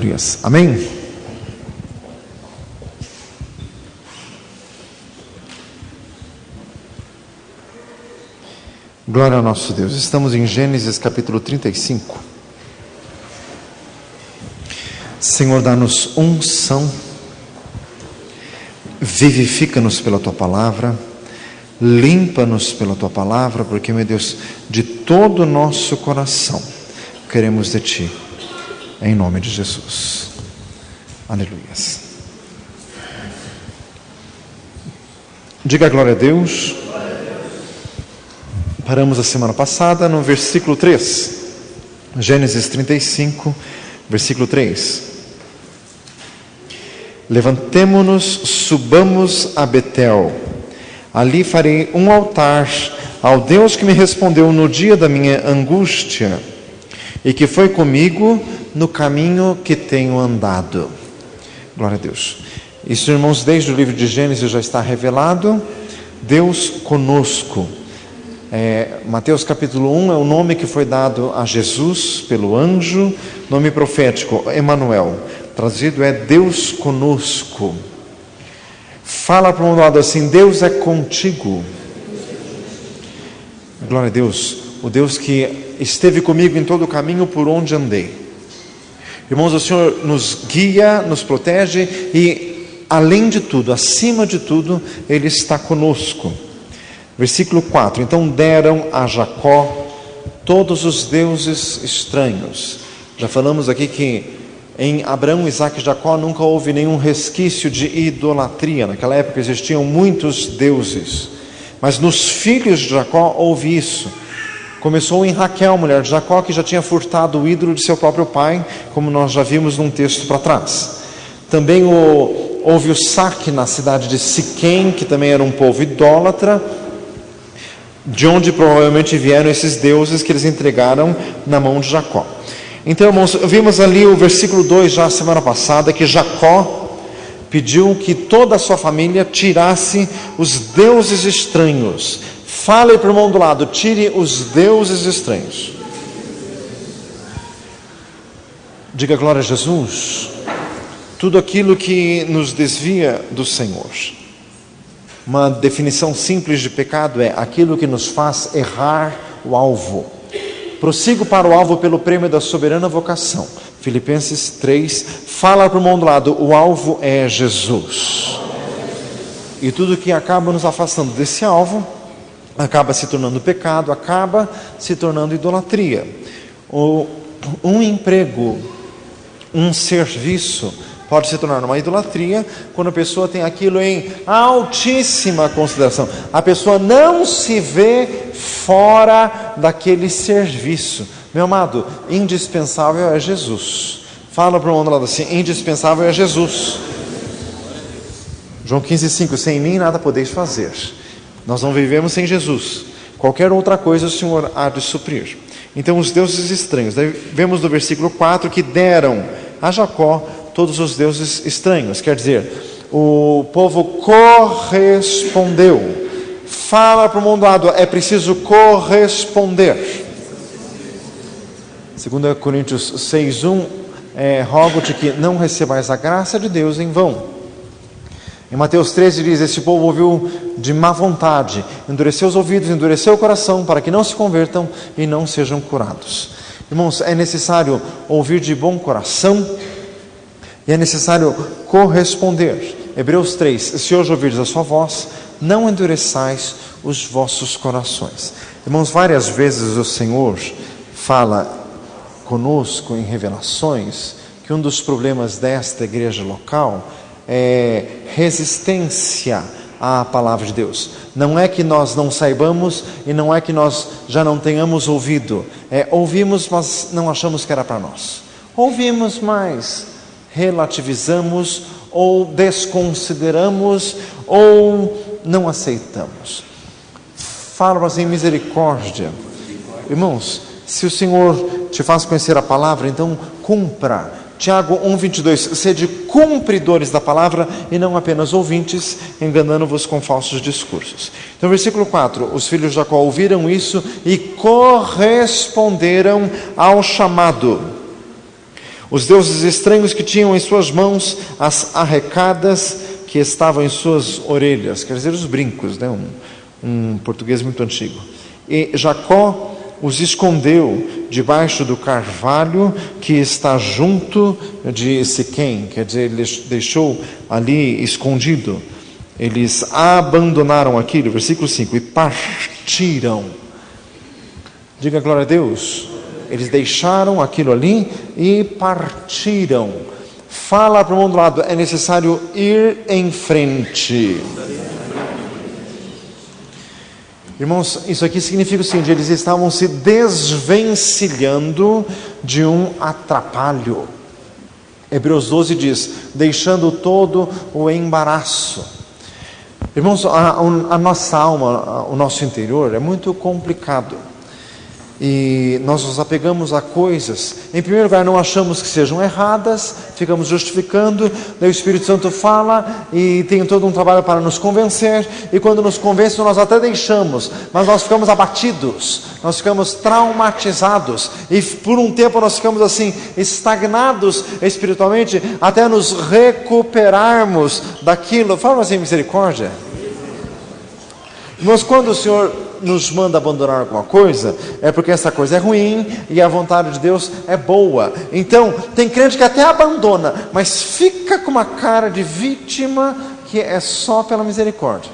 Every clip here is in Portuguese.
Aleluia. Amém? Glória ao nosso Deus. Estamos em Gênesis capítulo 35. Senhor, dá-nos unção, vivifica-nos pela Tua palavra, limpa-nos pela Tua palavra, porque, meu Deus, de todo o nosso coração queremos de Ti, em nome de Jesus. Aleluia. Diga glória a Deus. Paramos a semana passada no versículo 3, Gênesis 35, versículo 3. Levantemo-nos, subamos a Betel, ali farei um altar ao Deus que me respondeu no dia da minha angústia e que foi comigo no caminho que tenho andado. Glória a Deus. Isso, irmãos, desde o livro de Gênesis já está revelado, Deus conosco. Mateus capítulo 1 é o nome que foi dado a Jesus pelo anjo, nome profético, Emanuel, traduzido é Deus conosco. Fala para um lado assim: Deus é contigo. Glória a Deus, o Deus que esteve comigo em todo o caminho por onde andei. Irmãos, o Senhor nos guia, nos protege e, além de tudo, acima de tudo, Ele está conosco. Versículo 4: então deram a Jacó todos os deuses estranhos. Já falamos aqui que em Abraão, Isaac e Jacó nunca houve nenhum resquício de idolatria. Naquela época existiam muitos deuses, mas nos filhos de Jacó houve isso. Começou em Raquel, mulher de Jacó, que já tinha furtado o ídolo de seu próprio pai, como nós já vimos num texto para trás. Também houve o saque na cidade de Siquém, que também era um povo idólatra, de onde provavelmente vieram esses deuses que eles entregaram na mão de Jacó. Então, irmãos, vimos ali o versículo 2 já semana passada, que Jacó pediu que toda a sua família tirasse os deuses estranhos. Fale para o irmão do lado: tire os deuses estranhos. Diga glória a Jesus. Tudo aquilo que nos desvia do Senhor. Uma definição simples de pecado é aquilo que nos faz errar o alvo. Prossigo para o alvo pelo prêmio da soberana vocação. Filipenses 3, fala para o irmão do lado: o alvo é Jesus. E tudo que acaba nos afastando desse alvo, acaba se tornando pecado, acaba se tornando idolatria. Um emprego, um serviço, pode se tornar uma idolatria quando a pessoa tem aquilo em altíssima consideração. A pessoa não se vê fora daquele serviço. Meu amado, indispensável é Jesus. Fala para o outro lado assim: indispensável é Jesus. João 15,5: sem mim nada podeis fazer. Nós não vivemos sem Jesus. Qualquer outra coisa o Senhor há de suprir. Então, os deuses estranhos. Daí vemos no versículo 4 que deram a Jacó todos os deuses estranhos. Quer dizer, o povo correspondeu. Fala para o mundo lado: é preciso corresponder. 2 Coríntios 6:1: rogo-te que não recebais a graça de Deus em vão. Em Mateus 13 diz: este povo ouviu de má vontade, endureceu os ouvidos, endureceu o coração, para que não se convertam e não sejam curados. Irmãos, é necessário ouvir de bom coração e é necessário corresponder. Hebreus 3: se hoje ouvirdes a sua voz, não endureçais os vossos corações. Irmãos, várias vezes o Senhor fala conosco em revelações que um dos problemas desta igreja local é resistência à palavra de Deus. Não é que nós não saibamos e não é que nós já não tenhamos ouvido. Ouvimos, mas não achamos que era para nós. Ouvimos, mas relativizamos ou desconsideramos ou não aceitamos. Fala assim: misericórdia. Irmãos, se o Senhor te faz conhecer a palavra, então cumpra. Tiago 1:22: sede cumpridores da palavra e não apenas ouvintes, enganando-vos com falsos discursos. Então, versículo 4: os filhos de Jacó ouviram isso e corresponderam ao chamado. Os deuses estranhos que tinham em suas mãos as arrecadas que estavam em suas orelhas, quer dizer, os brincos, né? Um português muito antigo. E Jacó os escondeu debaixo do carvalho que está junto de Siquém, quer dizer, ele deixou ali escondido. Eles abandonaram aquilo, versículo 5, e partiram. Diga glória a Deus. Eles deixaram aquilo ali e partiram. Fala para o mundo do lado, é necessário ir em frente. Irmãos, isso aqui significa o seguinte: eles estavam se desvencilhando de um atrapalho. Hebreus 12 diz, deixando todo o embaraço. Irmãos, a nossa alma, o nosso interior é muito complicado. E nós nos apegamos a coisas, em primeiro lugar não achamos que sejam erradas, ficamos justificando, daí o Espírito Santo fala e tem todo um trabalho para nos convencer, e quando nos convence nós até deixamos, mas nós ficamos abatidos, nós ficamos traumatizados, e por um tempo nós ficamos assim, estagnados espiritualmente, até nos recuperarmos daquilo. Fala assim, misericórdia. Mas quando o Senhor nos manda abandonar alguma coisa, é porque essa coisa é ruim e a vontade de Deus é boa. Então, tem crente que até abandona, mas fica com uma cara de vítima que é só pela misericórdia.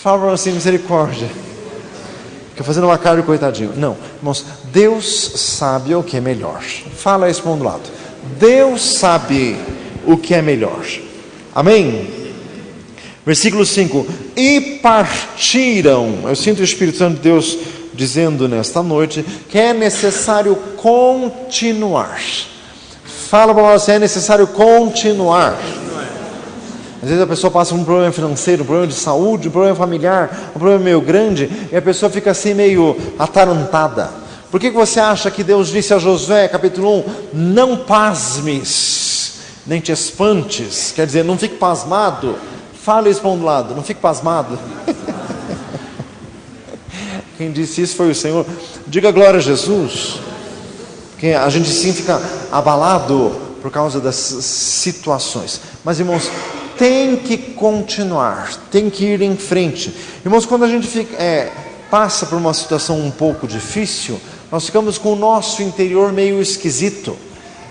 Fala assim, misericórdia. Fica fazendo uma cara de coitadinho. Não, irmãos, Deus sabe o que é melhor. Fala isso para um lado. Deus sabe o que é melhor. Amém? Versículo 5, e partiram. Eu sinto o Espírito Santo de Deus dizendo nesta noite que é necessário continuar. Fala para nós, é necessário continuar. Às vezes a pessoa passa por um problema financeiro, um problema de saúde, um problema familiar, um problema meio grande, e a pessoa fica assim meio atarantada. Por que você acha que Deus disse a Josué, capítulo 1, não pasmes, nem te espantes, quer dizer, não fique pasmado. Fala isso para um lado, não fique pasmado. Quem disse isso foi o Senhor. Diga glória a Jesus. Porque a gente sim fica abalado por causa das situações. Mas irmãos, tem que continuar, tem que ir em frente. Irmãos, quando a gente passa por uma situação um pouco difícil, nós ficamos com o nosso interior meio esquisito.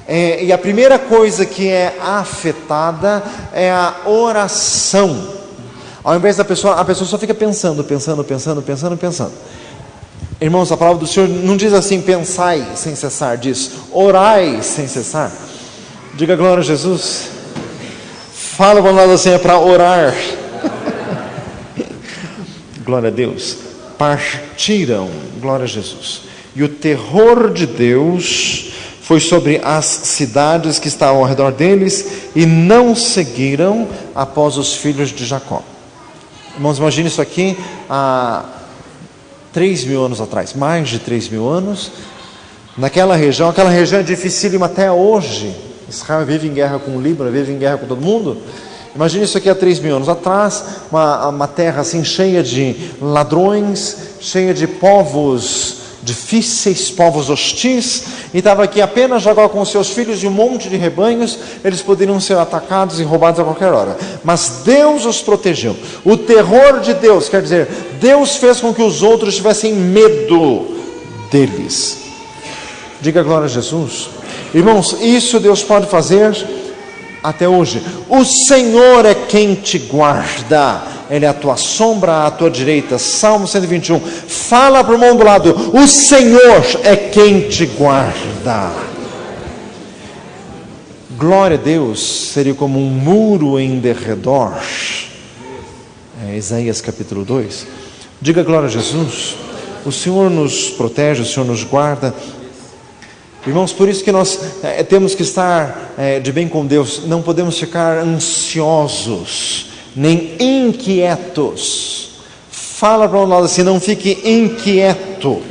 E a primeira coisa que é afetada é a oração. Ao invés da pessoa, a pessoa só fica pensando. Irmãos, a palavra do Senhor não diz assim, pensai sem cessar, diz, orai sem cessar. Diga glória a Jesus. Fala para nós assim, é para orar. Glória a Deus. Partiram, glória a Jesus. E o terror de Deus foi sobre as cidades que estavam ao redor deles, e não seguiram após os filhos de Jacó. Irmãos, imagine isso aqui há 3.000 anos atrás, mais de 3.000 anos, naquela região, aquela região é dificílima até hoje. Israel vive em guerra com o Líbano, vive em guerra com todo mundo. Imagine isso aqui há 3.000 anos atrás, uma terra assim cheia de ladrões, cheia de povos difíceis, povos hostis, e estava aqui apenas Jacó com seus filhos e um monte de rebanhos. Eles poderiam ser atacados e roubados a qualquer hora, mas Deus os protegeu. O terror de Deus, quer dizer, Deus fez com que os outros tivessem medo deles. Diga glória a Jesus. Irmãos, isso Deus pode fazer até hoje. O Senhor é quem te guarda, Ele é a tua sombra à tua direita. Salmo 121, fala para o mundo do lado, o Senhor é quem te guarda. Glória a Deus, seria como um muro em derredor. Isaías capítulo 2. Diga glória a Jesus. O Senhor nos protege, o Senhor nos guarda. Irmãos, por isso que nós temos que estar de bem com Deus. Não podemos ficar ansiosos, nem inquietos. Fala para nós assim, não fique inquieto,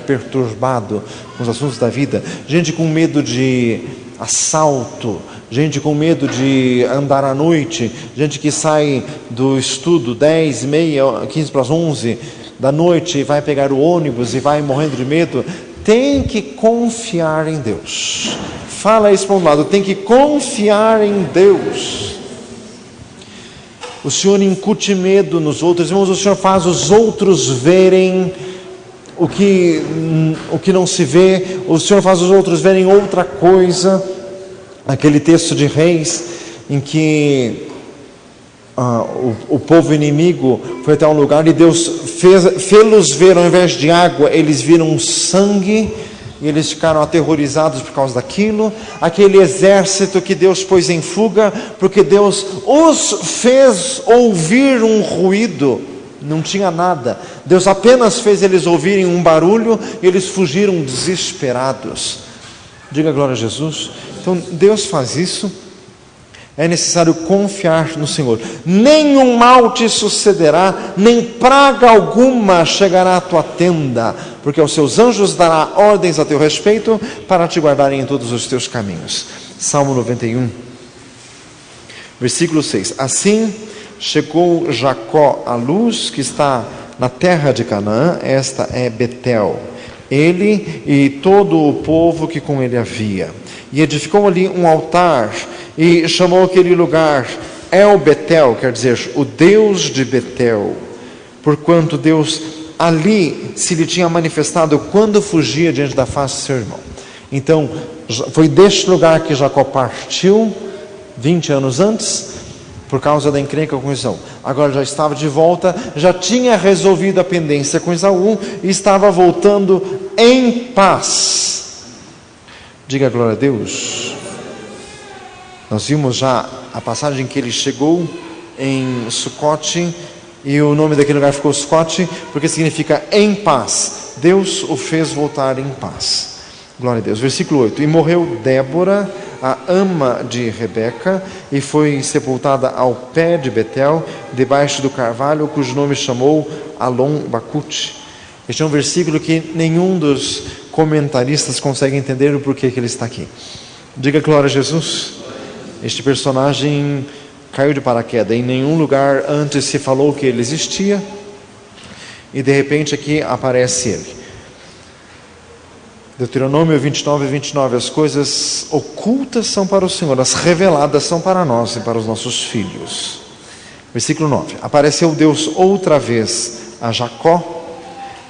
perturbado com os assuntos da vida. Gente com medo de assalto, gente com medo de andar à noite, gente que sai do estudo 10, meia, 15 para as 11 da noite e vai pegar o ônibus e vai morrendo de medo. tem que confiar em Deus. Fala isso para um lado, tem que confiar em Deus. O Senhor incute medo nos outros, irmãos, o Senhor faz os outros verem o que não se vê, o Senhor faz os outros verem outra coisa. Aquele texto de Reis, em que o povo inimigo foi até um lugar e Deus fez-los ver, ao invés de água, eles viram sangue, e eles ficaram aterrorizados por causa daquilo. Aquele exército que Deus pôs em fuga, porque Deus os fez ouvir um ruído, não tinha nada, Deus apenas fez eles ouvirem um barulho, e eles fugiram desesperados. Diga glória a Jesus. Então Deus faz isso. É necessário confiar no Senhor. Nenhum mal te sucederá, nem praga alguma chegará à tua tenda, porque aos seus anjos dará ordens a teu respeito, para te guardarem em todos os teus caminhos. Salmo 91, versículo 6. Assim chegou Jacó à luz que está na terra de Canaã, esta é Betel, ele e todo o povo que com ele havia, e edificou ali um altar, e chamou aquele lugar El Betel, quer dizer, o Deus de Betel, porquanto Deus ali se lhe tinha manifestado quando fugia diante da face de seu irmão. Então, foi deste lugar que Jacó partiu 20 anos antes, por causa da encrenca com Esaú. Agora já estava de volta, já tinha resolvido a pendência com Esaú, e estava voltando em paz. Diga glória a Deus. Nós vimos já a passagem em que ele chegou em Sucote, e o nome daquele lugar ficou Sucote, porque significa em paz. Deus o fez voltar em paz. Glória a Deus. Versículo 8. E morreu Débora, a ama de Rebeca, e foi sepultada ao pé de Betel, debaixo do carvalho, cujo nome chamou Alon Bacute. Este é um versículo que nenhum dos comentaristas consegue entender o porquê que ele está aqui. Diga glória a Jesus. Este personagem caiu de paraquedas, em nenhum lugar antes se falou que ele existia, e de repente aqui aparece ele. Deuteronômio 29, 29, as coisas ocultas são para o Senhor, as reveladas são para nós e para os nossos filhos. Versículo 9, apareceu Deus outra vez a Jacó,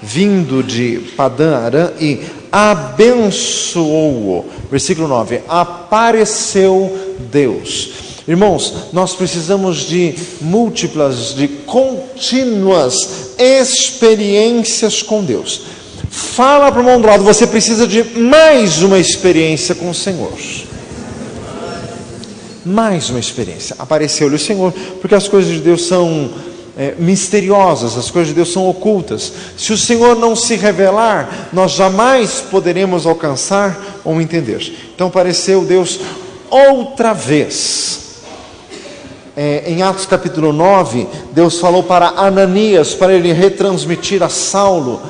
vindo de Padã Arã, e abençoou-o. Versículo 9, apareceu Deus. Irmãos, nós precisamos de múltiplas, de contínuas experiências com Deus. Fala para o irmão do lado, você precisa de mais uma experiência com o Senhor. Mais uma experiência. Apareceu-lhe o Senhor, porque as coisas de Deus são misteriosas, as coisas de Deus são ocultas. Se o Senhor não se revelar, nós jamais poderemos alcançar ou entender. Então apareceu Deus outra vez. Em Atos capítulo 9, Deus falou para Ananias, para ele retransmitir a Saulo,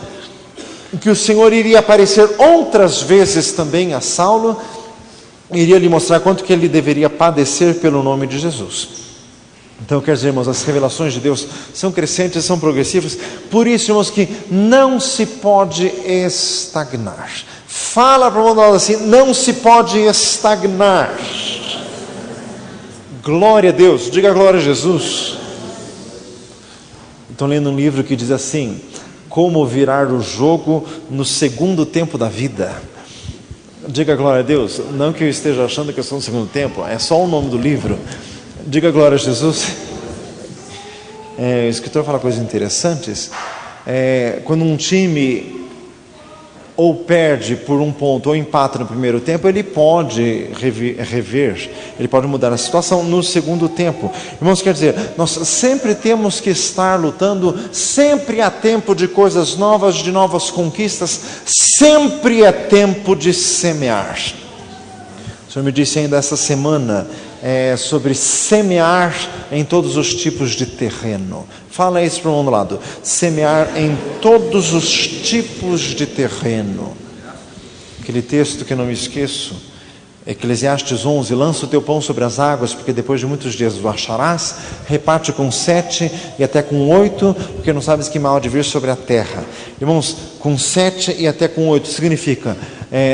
que o Senhor iria aparecer outras vezes também a Saulo, iria lhe mostrar quanto que ele deveria padecer pelo nome de Jesus. Então, quer dizer, irmãos, as revelações de Deus são crescentes, são progressivas. Por isso, irmãos, que não se pode estagnar. Fala para o mundo assim, não se pode estagnar. Glória a Deus, diga glória a Jesus. Estou lendo um livro que diz assim: como virar o jogo no segundo tempo da vida. Diga glória a Deus. Não que eu esteja achando que eu sou no segundo tempo, é só o nome do livro. Diga glória a Jesus. O escritor fala coisas interessantes. Quando um time ou perde por um ponto ou empata no primeiro tempo, ele pode rever, ele pode mudar a situação no segundo tempo. Irmãos, quer dizer, nós sempre temos que estar lutando, sempre há tempo de coisas novas, de novas conquistas, sempre é tempo de semear. O Senhor me disse ainda essa semana sobre semear em todos os tipos de terreno. Fala isso para o outro lado. Semear em todos os tipos de terreno. Aquele texto que eu não me esqueço, Eclesiastes 11, lança o teu pão sobre as águas, porque depois de muitos dias o acharás, reparte com 7 e até com 8, porque não sabes que mal há de vir sobre a terra. Irmãos, com 7 e até com 8 significa,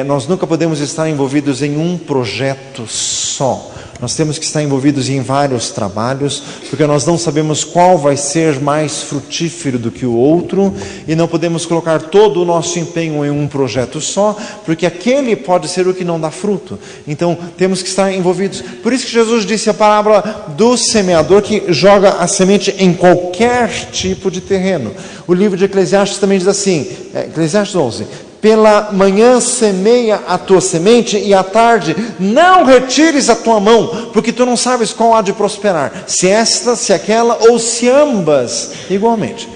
nós nunca podemos estar envolvidos em um projeto só. Nós temos que estar envolvidos em vários trabalhos, porque nós não sabemos qual vai ser mais frutífero do que o outro, e não podemos colocar todo o nosso empenho em um projeto só, porque aquele pode ser o que não dá fruto. Então, temos que estar envolvidos. Por isso que Jesus disse a parábola do semeador, que joga a semente em qualquer tipo de terreno. O livro de Eclesiastes também diz assim, Eclesiastes 11... pela manhã semeia a tua semente, e à tarde não retires a tua mão, porque tu não sabes qual há de prosperar, se esta, se aquela, ou se ambas igualmente.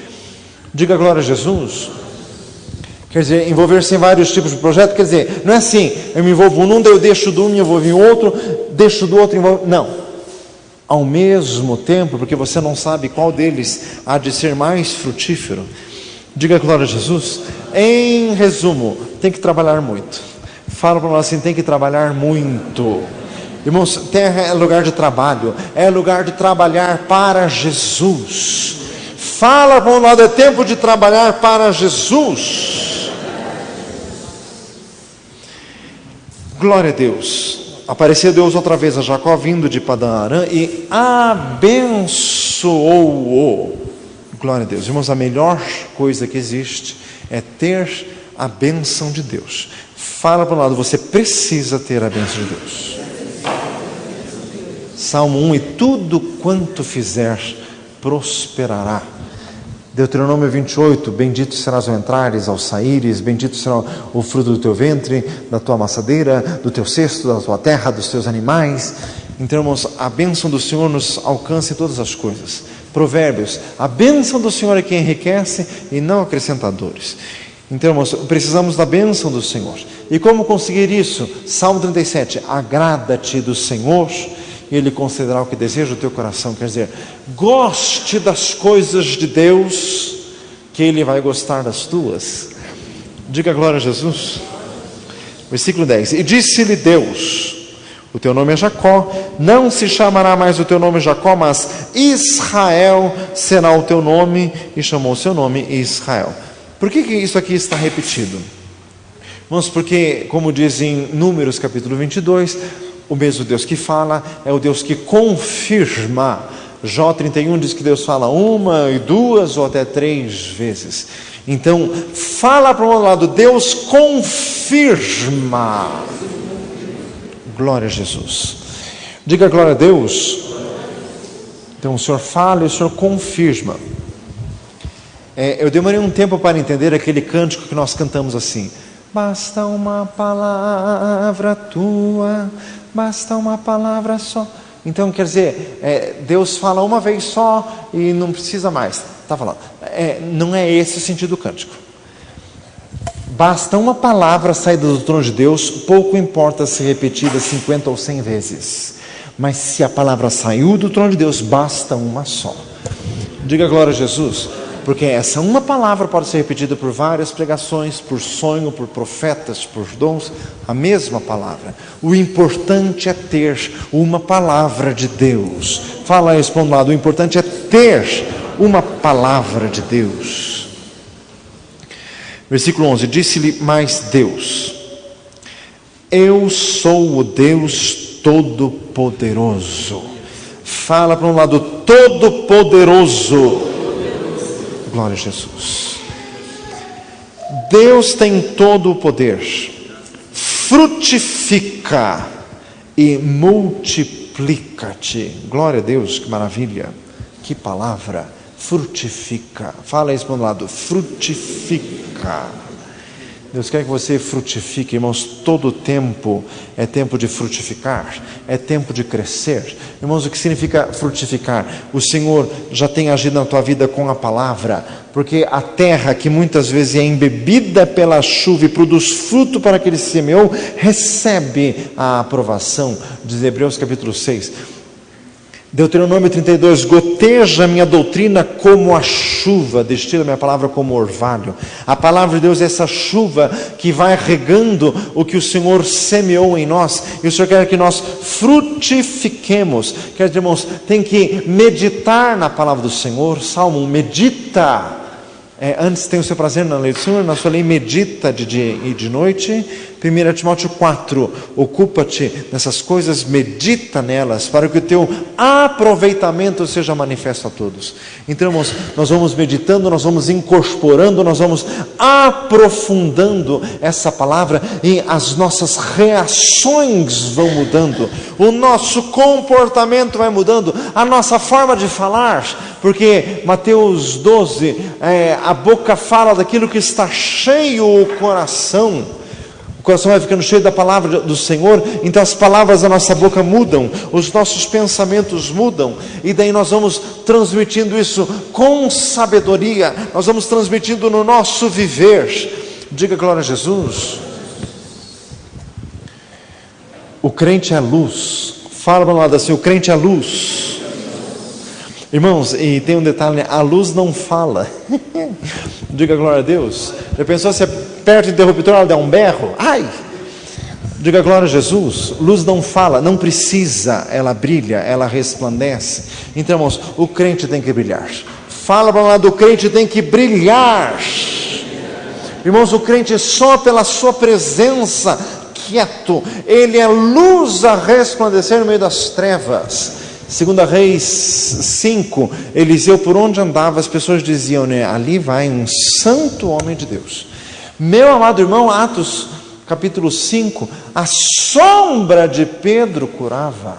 Diga glória a Jesus. Quer dizer, envolver-se em vários tipos de projeto, quer dizer, não é assim, eu me envolvo num, daí eu deixo de um, me envolvo em outro, deixo do outro, envolvo... Não. Ao mesmo tempo, porque você não sabe qual deles há de ser mais frutífero. Diga glória a Jesus. Em resumo, tem que trabalhar muito. Fala para nós assim, tem que trabalhar muito. Irmãos, terra é lugar de trabalho, é lugar de trabalhar para Jesus. Fala para nós, é tempo de trabalhar para Jesus. Glória a Deus. Apareceu Deus outra vez a Jacó vindo de Padã Arã e abençoou-o. Glória a Deus. Irmãos, a melhor coisa que existe é ter a bênção de Deus. Fala para o lado, você precisa ter a bênção de Deus. Salmo 1, e tudo quanto fizer prosperará. Deuteronômio 28, bendito serás ao entrares, ao saíres, bendito será o fruto do teu ventre, da tua amassadeira, do teu cesto, da tua terra, dos teus animais. Então, irmãos, a bênção do Senhor nos alcança em todas as coisas. Provérbios, a bênção do Senhor é que enriquece e não acrescenta dores. Então, irmãos, precisamos da bênção do Senhor. E como conseguir isso? Salmo 37, agrada-te do Senhor e Ele concederá o que deseja o teu coração. Quer dizer, goste das coisas de Deus, que Ele vai gostar das tuas. Diga glória a Jesus. Versículo 10, e disse-lhe Deus, o teu nome é Jacó, não se chamará mais o teu nome Jacó, mas Israel será o teu nome, e chamou o seu nome Israel. Por que isso aqui está repetido? Irmãos, porque, como diz em Números capítulo 22, o mesmo Deus que fala é o Deus que confirma. Jó 31 diz que Deus fala 1, 2 ou até 3 vezes. Então, fala para um lado, Deus confirma. Glória a Jesus. Diga glória a Deus. Então o Senhor fala e o Senhor confirma. Eu demorei um tempo para entender aquele cântico que nós cantamos assim: basta uma palavra tua, basta uma palavra só. Então quer dizer, Deus fala uma vez só e não precisa mais. Está falando. Não é esse o sentido do cântico. Basta uma palavra saída do trono de Deus, pouco importa se repetida 50 ou 100 vezes. Mas se a palavra saiu do trono de Deus, basta uma só. Diga glória a Jesus. Porque essa uma palavra pode ser repetida por várias pregações, por sonho, por profetas, por dons, a mesma palavra. O importante é ter uma palavra de Deus. Fala isso para um lado, o importante é ter uma palavra de Deus. Versículo 11, disse-lhe mais Deus: eu sou o Deus Todo-Poderoso. Fala para um lado, Todo-Poderoso. Glória a Jesus. Deus tem todo o poder. Frutifica e multiplica-te. Glória a Deus, que maravilha. Que palavra. Frutifica. Fala isso para um lado. Frutifica. Deus quer que você frutifique, irmãos. Todo tempo é tempo de frutificar, é tempo de crescer. Irmãos, o que significa frutificar? O Senhor já tem agido na tua vida com a palavra, porque a terra que muitas vezes é embebida pela chuva e produz fruto para aquele que semeou, recebe a aprovação, diz Hebreus capítulo 6. Deuteronômio 32, goteja a minha doutrina como a chuva, destila minha palavra como orvalho. A palavra de Deus é essa chuva que vai regando o que o Senhor semeou em nós, e o Senhor quer que nós frutifiquemos. Quer dizer, irmãos, tem que meditar na palavra do Senhor. Salmo, medita. Antes tem o seu prazer na lei do Senhor, na sua lei medita de dia e de noite. 1 Timóteo 4, ocupa-te dessas coisas, medita nelas, para que o teu aproveitamento seja manifesto a todos. Então, irmãos, nós vamos meditando, nós vamos incorporando, nós vamos aprofundando essa palavra, e as nossas reações vão mudando, o nosso comportamento vai mudando, a nossa forma de falar, porque Mateus 12, a boca fala daquilo que está cheio o coração. O coração vai ficando cheio da palavra do Senhor, então as palavras da nossa boca mudam, os nossos pensamentos mudam, e daí nós vamos transmitindo isso com sabedoria, nós vamos transmitindo no nosso viver. Diga glória a Jesus. O crente é luz. Fala para um lado assim, o crente é luz. Irmãos, e tem um detalhe, a luz não fala. Diga glória a Deus. Já pensou se aperta o interruptor, ela der um berro? Ai! Diga glória a Jesus. Luz não fala, não precisa, ela brilha, ela resplandece. Então, irmãos, o crente tem que brilhar. Fala para lá, do crente tem que brilhar. Irmãos, o crente só pela sua presença, quieto, ele é luz a resplandecer no meio das trevas. 2 Reis 5, Eliseu, por onde andava, as pessoas diziam, né, ali vai um santo homem de Deus. Meu amado irmão, Atos capítulo 5, a sombra de Pedro curava.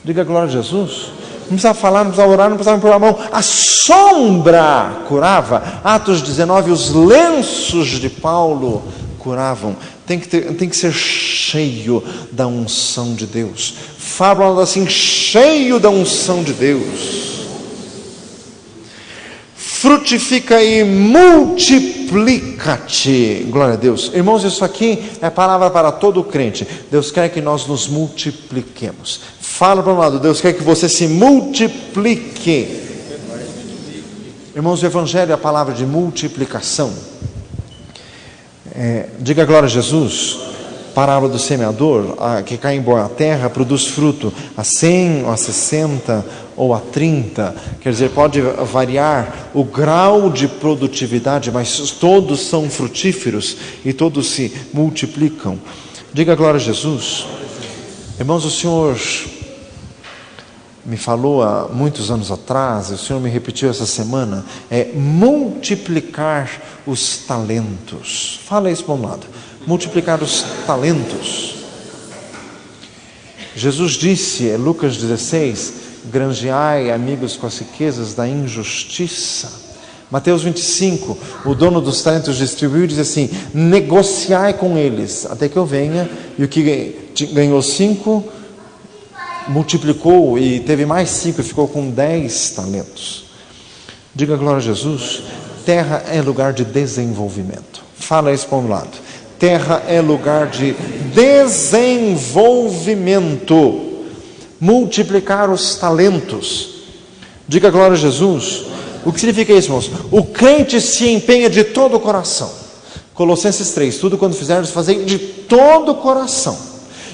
Diga glória a Jesus. Não precisava falar, não precisava orar, não precisava impor a mão, a sombra curava. Atos 19, os lenços de Paulo curavam. Tem que ser cheio da unção de Deus. Fala assim, cheio da unção de Deus. Frutifica e multiplica-te. Glória a Deus. Irmãos, isso aqui é palavra para todo crente. Deus quer que nós nos multipliquemos. Fala para um lado, Deus quer que você se multiplique. Irmãos, o Evangelho é a palavra de multiplicação. Diga glória a Jesus. Parábola do semeador, que cai em boa terra, produz fruto a 100, ou a 60, ou a 30, quer dizer, pode variar o grau de produtividade, mas todos são frutíferos e todos se multiplicam. Diga glória a Jesus. Irmãos, o Senhor me falou há muitos anos atrás, o Senhor me repetiu essa semana, multiplicar os talentos. Fala isso para um lado. Multiplicar os talentos. Jesus disse, Lucas 16, granjeai amigos com as riquezas da injustiça. Mateus 25, o dono dos talentos distribuiu e diz assim, negociai com eles, até que eu venha, e o que ganhou 5, multiplicou e teve mais 5 e ficou com 10 talentos. Diga glória a Jesus. Terra é lugar de desenvolvimento. Fala isso para um lado. Terra é lugar de desenvolvimento. Multiplicar os talentos. Diga glória a Jesus. O que significa isso, irmãos? O crente se empenha de todo o coração. Colossenses 3, tudo quando fizermos, fazei de todo o coração.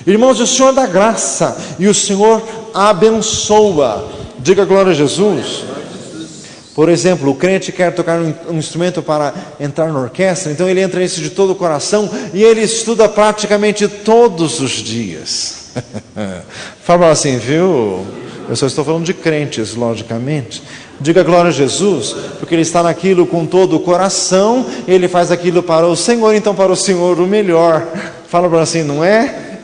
Irmãos, o Senhor dá graça e o Senhor abençoa. Diga glória a Jesus. Por exemplo, o crente quer tocar um instrumento para entrar na orquestra, então ele entra nisso de todo o coração e ele estuda praticamente todos os dias. Fala assim, viu? Eu só estou falando de crentes, logicamente. Diga glória a Jesus, porque ele está naquilo com todo o coração, ele faz aquilo para o Senhor, então para o Senhor o melhor. Fala para assim, não é?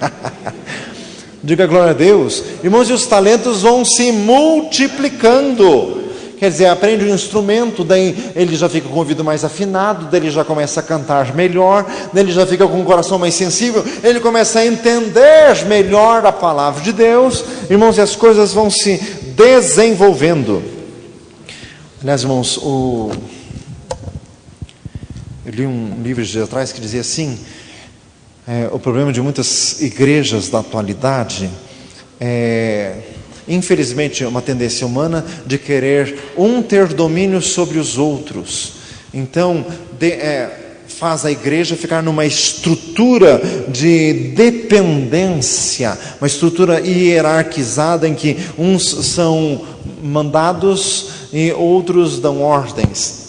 Diga glória a Deus. Irmãos, e os talentos vão se multiplicando. Quer dizer, aprende um instrumento, daí ele já fica com o ouvido mais afinado, daí ele já começa a cantar melhor, daí ele já fica com o coração mais sensível, ele começa a entender melhor a palavra de Deus. Irmãos, e as coisas vão se desenvolvendo. Aliás, irmãos, eu li um livro de dias atrás que dizia assim, o problema de muitas igrejas da atualidade é Infelizmente, é uma tendência humana de querer ter domínio sobre os outros. Então, faz a igreja ficar numa estrutura de dependência, uma estrutura hierarquizada em que uns são mandados e outros dão ordens.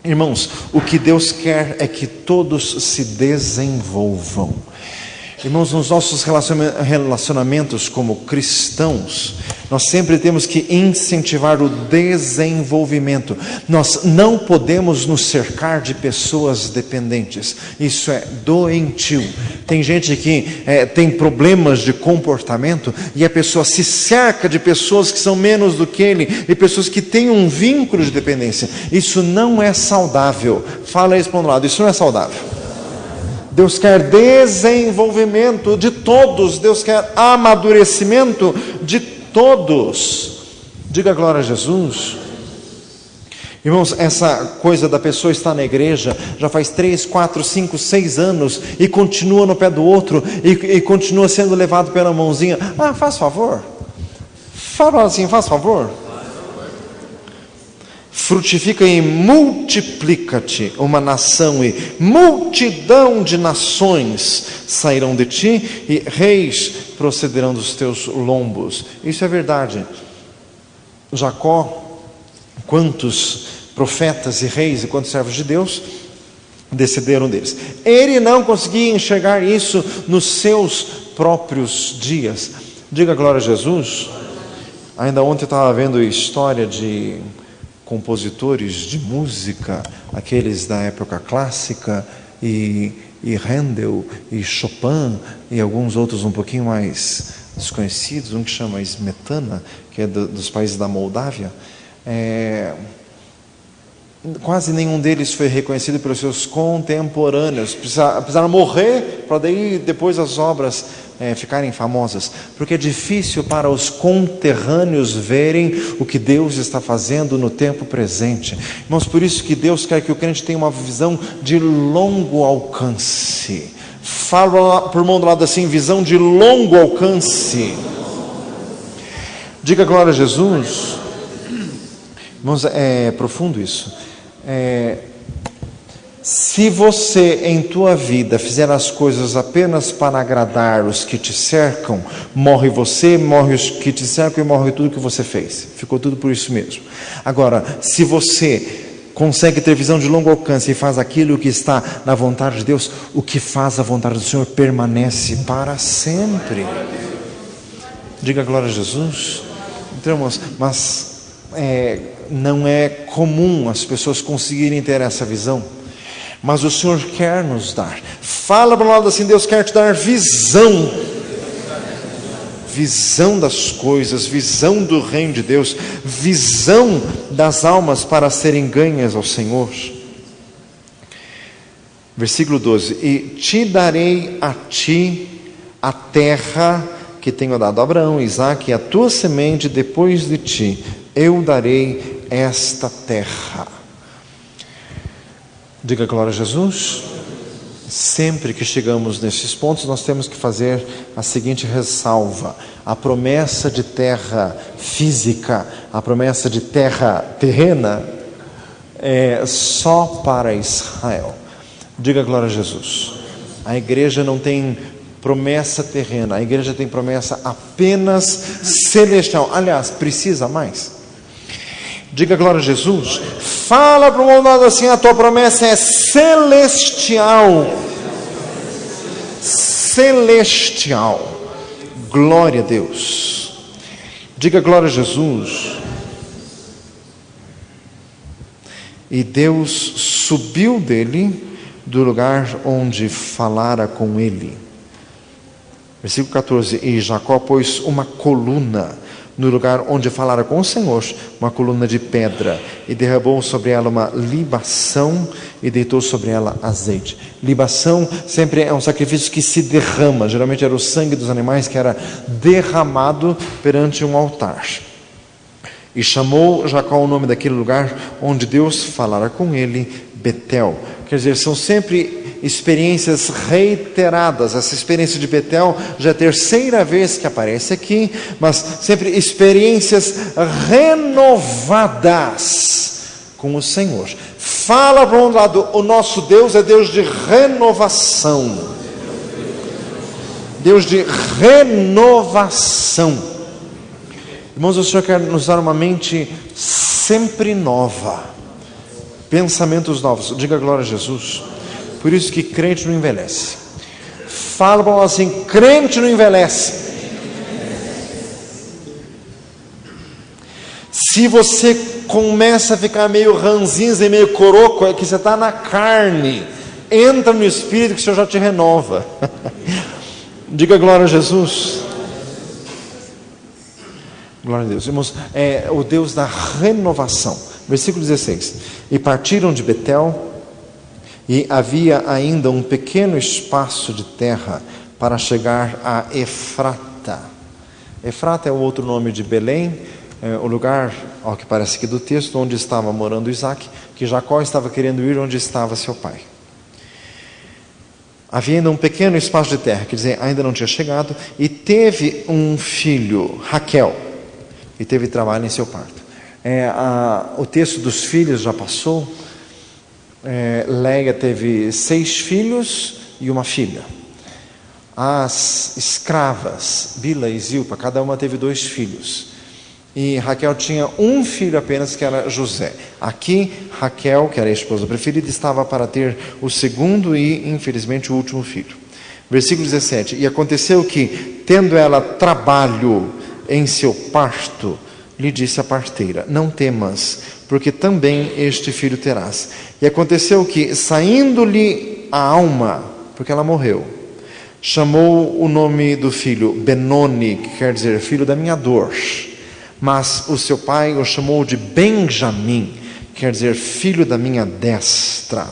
Irmãos, o que Deus quer é que todos se desenvolvam. Irmãos, nos nossos relacionamentos como cristãos, nós sempre temos que incentivar o desenvolvimento. Nós não podemos nos cercar de pessoas dependentes. Isso é doentio. Tem gente que tem problemas de comportamento e a pessoa se cerca de pessoas que são menos do que ele, e pessoas que têm um vínculo de dependência. Isso não é saudável. Fala isso para um lado, isso não é saudável. Deus quer desenvolvimento de todos, Deus quer amadurecimento de todos. Diga glória a Jesus. Irmãos, essa coisa da pessoa estar na igreja já faz 3, 4, 5, 6 anos e continua no pé do outro e continua sendo levado pela mãozinha. Faz favor. Fala assim, faz favor. Frutifica e multiplica-te uma nação, e multidão de nações sairão de ti, e reis procederão dos teus lombos. Isso é verdade. Jacó, quantos profetas e reis e quantos servos de Deus descenderam deles. Ele não conseguia enxergar isso nos seus próprios dias. Diga glória a Jesus. Ainda ontem eu estava vendo a história de compositores de música, aqueles da época clássica, e Handel, e Chopin, e alguns outros um pouquinho mais desconhecidos, um que chama Smetana, que é dos países da Moldávia. Quase nenhum deles foi reconhecido pelos seus contemporâneos. Precisaram morrer para daí depois as obras ficarem famosas, porque é difícil para os conterrâneos verem o que Deus está fazendo no tempo presente. Irmãos, por isso que Deus quer que o crente tenha uma visão de longo alcance. Fala por mão do lado assim, visão de longo alcance. Diga glória a Jesus. Irmãos, é profundo isso. Se você em tua vida fizer as coisas apenas para agradar os que te cercam, morre você, morre os que te cercam e morre tudo que você fez. Ficou tudo por isso mesmo. Agora, se você consegue ter visão de longo alcance e faz aquilo que está na vontade de Deus, o que faz a vontade do Senhor permanece para sempre. Diga glória a Jesus. Então, irmãos, mas não é comum as pessoas conseguirem ter essa visão, mas o Senhor quer nos dar. Fala para o lado assim, Deus quer te dar visão das coisas, visão do reino de Deus, visão das almas para serem ganhas ao Senhor. Versículo 12: e te darei a ti a terra que tenho dado a Abraão, Isaque e a tua semente depois de ti. Eu darei esta terra. Diga glória a Jesus. Sempre que chegamos nesses pontos, nós temos que fazer a seguinte ressalva: a promessa de terra física, a promessa de terra terrena, é só para Israel. Diga glória a Jesus. A igreja não tem promessa terrena, a igreja tem promessa apenas celestial. Aliás, precisa mais. Diga glória a Jesus. Fala para o mundo assim, a tua promessa é celestial. Celestial. Glória a Deus. Diga glória a Jesus. E Deus subiu dele do lugar onde falara com ele. Versículo 14: e Jacó pôs uma coluna no lugar onde falara com o Senhor, uma coluna de pedra, e derramou sobre ela uma libação e deitou sobre ela azeite. Libação sempre é um sacrifício que se derrama, geralmente era o sangue dos animais que era derramado perante um altar. E chamou Jacó o nome daquele lugar onde Deus falara com ele, Betel. Quer dizer, são sempre experiências reiteradas. Essa experiência de Betel já é a terceira vez que aparece aqui, mas sempre experiências renovadas com o Senhor. Fala para um lado, o nosso Deus é Deus de renovação. Deus de renovação. Irmãos, o Senhor quer nos dar uma mente sempre nova, pensamentos novos. Diga glória a Jesus. Por isso que crente não envelhece. Fala para nós assim, crente não envelhece. Se você começa a ficar meio ranzinza e meio coroco, é que você está na carne. Entra no Espírito que o Senhor já te renova. Diga glória a Jesus. Glória a Deus. Irmãos, é o Deus da renovação. Versículo 16. E partiram de Betel, e havia ainda um pequeno espaço de terra para chegar a Efrata. Efrata é o outro nome de Belém, o lugar, ao que parece aqui do texto, onde estava morando Isaac, que Jacó estava querendo ir onde estava seu pai. Havia ainda um pequeno espaço de terra, quer dizer, ainda não tinha chegado, e teve um filho, Raquel, e teve trabalho em seu parto. O texto dos filhos já passou. Leia teve 6 filhos e uma filha. As escravas, Bila e Zilpa, cada uma teve 2 filhos. E Raquel tinha um filho apenas, que era José. Aqui, Raquel, que era a esposa preferida, estava para ter o segundo e, infelizmente, o último filho. Versículo 17. E aconteceu que, tendo ela trabalho em seu parto, lhe disse a parteira: não temas, porque também este filho terás. E aconteceu que, saindo-lhe a alma, porque ela morreu, chamou o nome do filho Benoni, que quer dizer filho da minha dor. Mas o seu pai o chamou de Benjamim, que quer dizer filho da minha destra.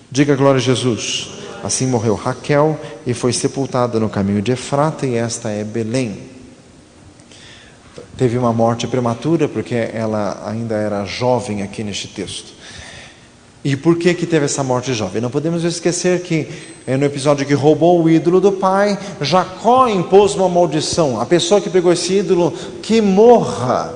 Diga glória a Jesus. Assim morreu Raquel e foi sepultada no caminho de Efrata, e esta é Belém. Teve uma morte prematura, porque ela ainda era jovem aqui neste texto. E por que teve essa morte jovem? Não podemos esquecer que no episódio que roubou o ídolo do pai, Jacó impôs uma maldição: a pessoa que pegou esse ídolo, que morra.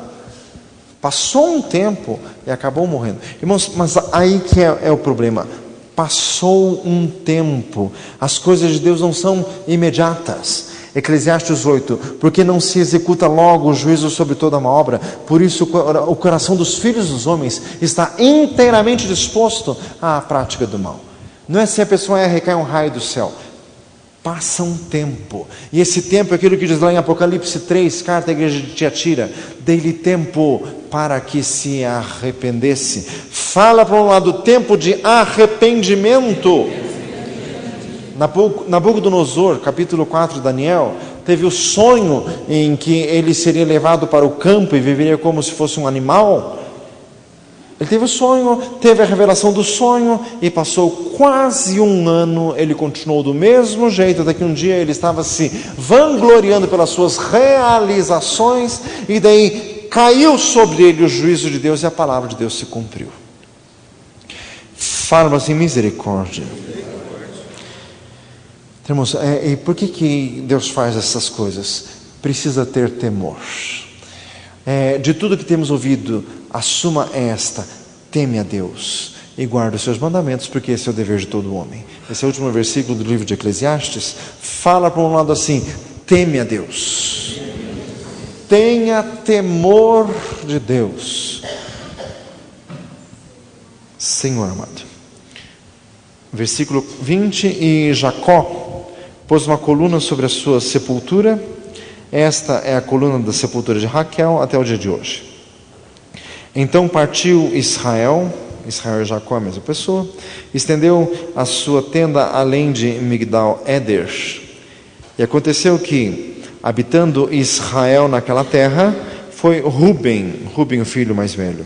Passou um tempo e acabou morrendo. Irmãos, mas aí que é o problema. Passou um tempo. As coisas de Deus não são imediatas. Eclesiastes 8, porque não se executa logo o juízo sobre toda uma obra, por isso o coração dos filhos dos homens está inteiramente disposto à prática do mal. Não é se a pessoa erra e cai um raio do céu. Passa um tempo, e esse tempo é aquilo que diz lá em Apocalipse 3, carta à igreja de Tiatira: dei-lhe tempo para que se arrependesse. Fala para um lado, tempo de arrependimento. Nabucodonosor, capítulo 4 de Daniel, teve o sonho em que ele seria levado para o campo e viveria como se fosse um animal. Ele teve o sonho, teve a revelação do sonho, e passou quase um ano, ele continuou do mesmo jeito. Daqui um dia ele estava se vangloriando pelas suas realizações, e daí caiu sobre ele o juízo de Deus, e a palavra de Deus se cumpriu. Fala assim, misericórdia. Irmãos, e por que Deus faz essas coisas? Precisa ter temor. De tudo que temos ouvido, a suma é esta: teme a Deus e guarda os seus mandamentos, porque esse é o dever de todo homem. Esse é o último versículo do livro de Eclesiastes. Fala para um lado assim: teme a Deus. Tenha temor de Deus. Senhor amado. Versículo 20: e Jacó pôs uma coluna sobre a sua sepultura. Esta é a coluna da sepultura de Raquel até o dia de hoje. Então partiu Israel e Jacó, a mesma pessoa, estendeu a sua tenda além de Migdal-Eder. E aconteceu que, habitando Israel naquela terra, foi Ruben, o filho mais velho,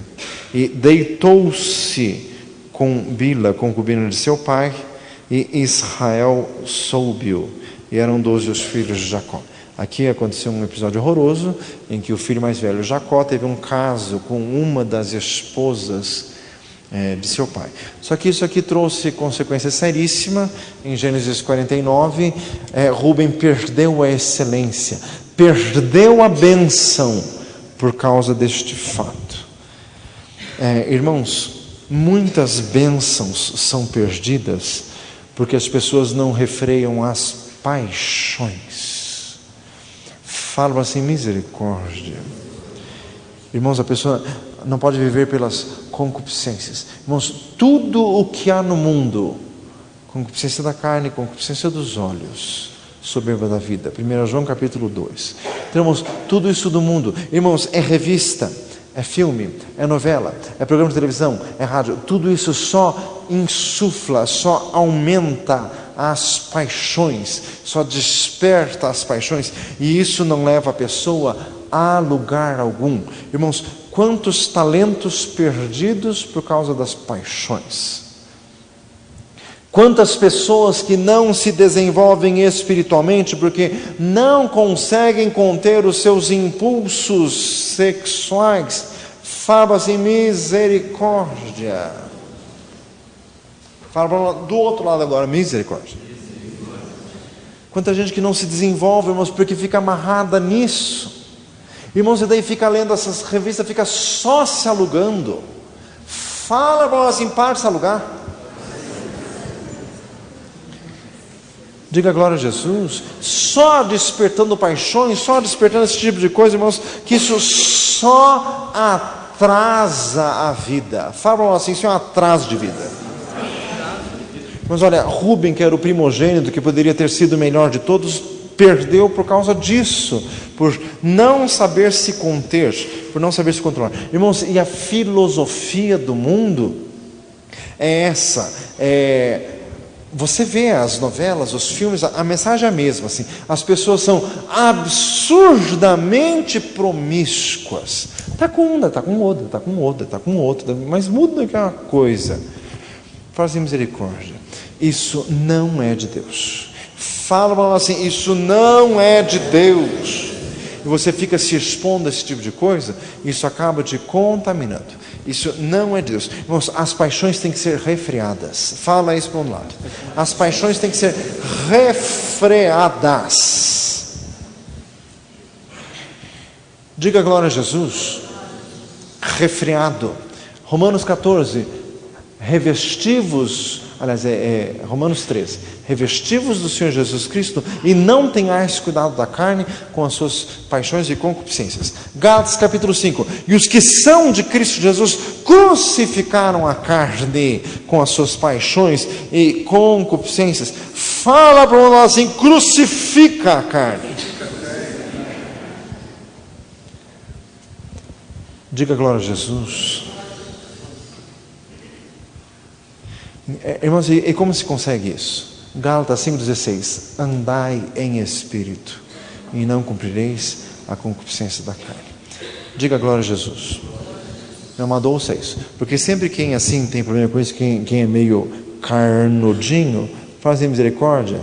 e deitou-se com Bila, concubina de seu pai, e Israel soube-o, e eram 12 os filhos de Jacó. Aqui aconteceu um episódio horroroso, em que o filho mais velho, Jacó, teve um caso com uma das esposas de seu pai. Só que isso aqui trouxe consequência seríssima. Em Gênesis 49, Rúben perdeu a excelência, perdeu a bênção por causa deste fato. Irmãos, muitas bênçãos são perdidas porque as pessoas não refreiam as paixões. Falam assim, misericórdia. Irmãos, a pessoa não pode viver pelas concupiscências. Irmãos, tudo o que há no mundo, concupiscência da carne, concupiscência dos olhos, soberba da vida. 1 João capítulo 2. Então, irmãos, tudo isso do mundo, irmãos, é revista, é filme, é novela, é programa de televisão, é rádio. Tudo isso só insufla, só aumenta as paixões, só desperta as paixões, e isso não leva a pessoa a lugar algum. Irmãos, quantos talentos perdidos por causa das paixões. Quantas pessoas que não se desenvolvem espiritualmente porque não conseguem conter os seus impulsos sexuais. Fala assim, misericórdia. Fala do outro lado agora, misericórdia. Quanta gente que não se desenvolve, irmãos, porque fica amarrada nisso. Irmãos, e daí fica lendo essas revistas, fica só se alugando. Fala assim, para de se alugar. Diga glória a Jesus. Só despertando paixões, só despertando esse tipo de coisa, irmãos, que isso só atrasa a vida. Fala assim, isso é um atraso de vida. Mas olha, Rúben, que era o primogênito, que poderia ter sido o melhor de todos, perdeu por causa disso, por não saber se conter, por não saber se controlar. Irmãos, e a filosofia do mundo é essa. Você vê as novelas, os filmes, a mensagem é a mesma, assim. As pessoas são absurdamente promíscuas. Está com uma, está com outra, está com outra, está com outra, mas muda aquela coisa. Fazem misericórdia. Isso não é de Deus. Fala assim, isso não é de Deus. E você fica se expondo a esse tipo de coisa, isso acaba te contaminando. Isso não é de Deus. Irmãos, as paixões têm que ser refreadas. Fala isso para um lado. As paixões têm que ser refreadas. Diga glória a Jesus. Refreado. Romanos 14. Revestivos, aliás, Romanos 13, revestivos do Senhor Jesus Cristo e não tenhais cuidado da carne com as suas paixões e concupiscências. Gálatas capítulo 5, e os que são de Cristo Jesus crucificaram a carne com as suas paixões e concupiscências. Fala para nós assim, crucifica a carne. Diga glória a Jesus. Irmãos, e como se consegue isso? Gálatas 5,16: andai em espírito e não cumprireis a concupiscência da carne. Diga glória a Jesus. Meu amado, ouça isso, porque sempre quem assim tem problema com isso, quem é meio carnudinho, faz misericórdia.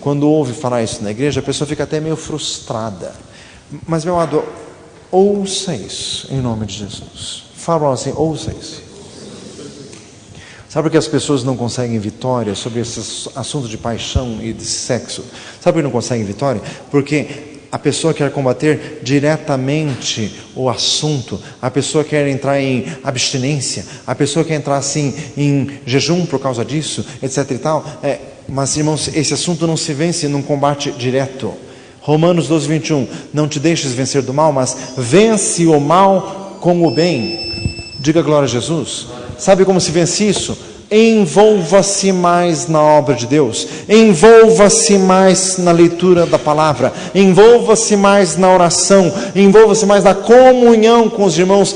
Quando ouve falar isso na igreja, a pessoa fica até meio frustrada. Mas meu amado, ouça isso em nome de Jesus. Fala assim, ouça isso. Sabe por que as pessoas não conseguem vitória sobre esse assunto de paixão e de sexo? Sabe por que não conseguem vitória? Porque a pessoa quer combater diretamente o assunto, a pessoa quer entrar em abstinência, a pessoa quer entrar assim em jejum por causa disso, etc e tal. Mas irmãos, esse assunto não se vence num combate direto. Romanos 12:21, não te deixes vencer do mal, mas vence o mal com o bem. Diga glória a Jesus. Sabe como se vence isso? Envolva-se mais na obra de Deus, envolva-se mais na leitura da palavra, envolva-se mais na oração, envolva-se mais na comunhão com os irmãos.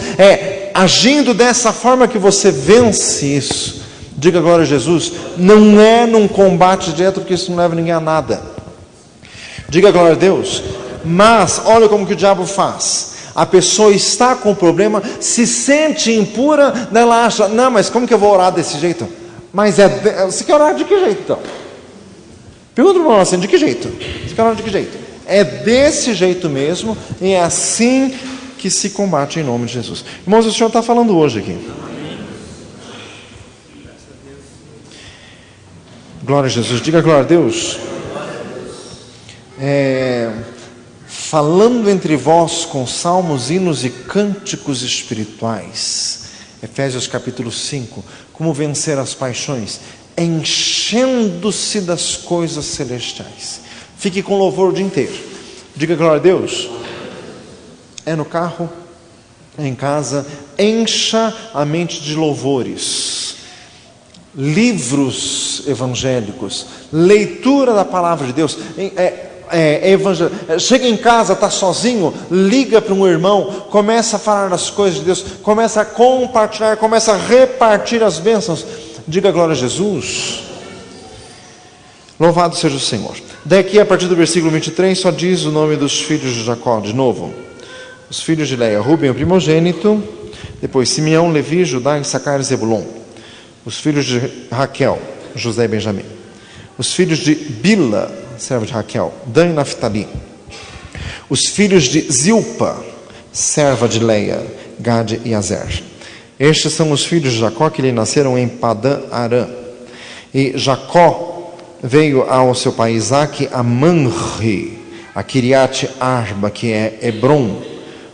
Agindo dessa forma que você vence isso. Diga glória a Jesus. Não é num combate direto, porque isso não leva ninguém a nada. Diga glória a Deus. Mas olha como que o diabo faz. A pessoa está com problema, se sente impura, ela acha, não, mas como que eu vou orar desse jeito? Mas você quer orar de que jeito então? Pergunta para o irmão assim, de que jeito? Você quer orar de que jeito? É desse jeito mesmo, e é assim que se combate em nome de Jesus. Irmãos, o Senhor está falando hoje aqui. Glória a Jesus. Diga glória a Deus. Falando entre vós com salmos, hinos e cânticos espirituais. Efésios capítulo 5. Como vencer as paixões? Enchendo-se das coisas celestiais. Fique com louvor o dia inteiro. Diga glória a Deus. É no carro, é em casa. Encha a mente de louvores, livros evangélicos, leitura da palavra de Deus. Chega em casa, está sozinho, liga para um irmão, começa a falar das coisas de Deus, começa a compartilhar, começa a repartir as bênçãos. Diga glória a Jesus. Louvado seja o Senhor. Daqui a partir do versículo 23 só diz o nome dos filhos de Jacó de novo. Os filhos de Leia: Rubem o primogênito, depois Simeão, Levi, Judá, Issacar e Zebulon. Os filhos de Raquel: José e Benjamim. Os filhos de Bila, serva de Raquel: Dan e Naftali. Os filhos de Zilpa, serva de Leia: Gade e Azer. Estes são os filhos de Jacó que lhe nasceram em Padã Arã. E Jacó veio ao seu pai Isaque a Manre, a Kiriate Arba, que é Hebron,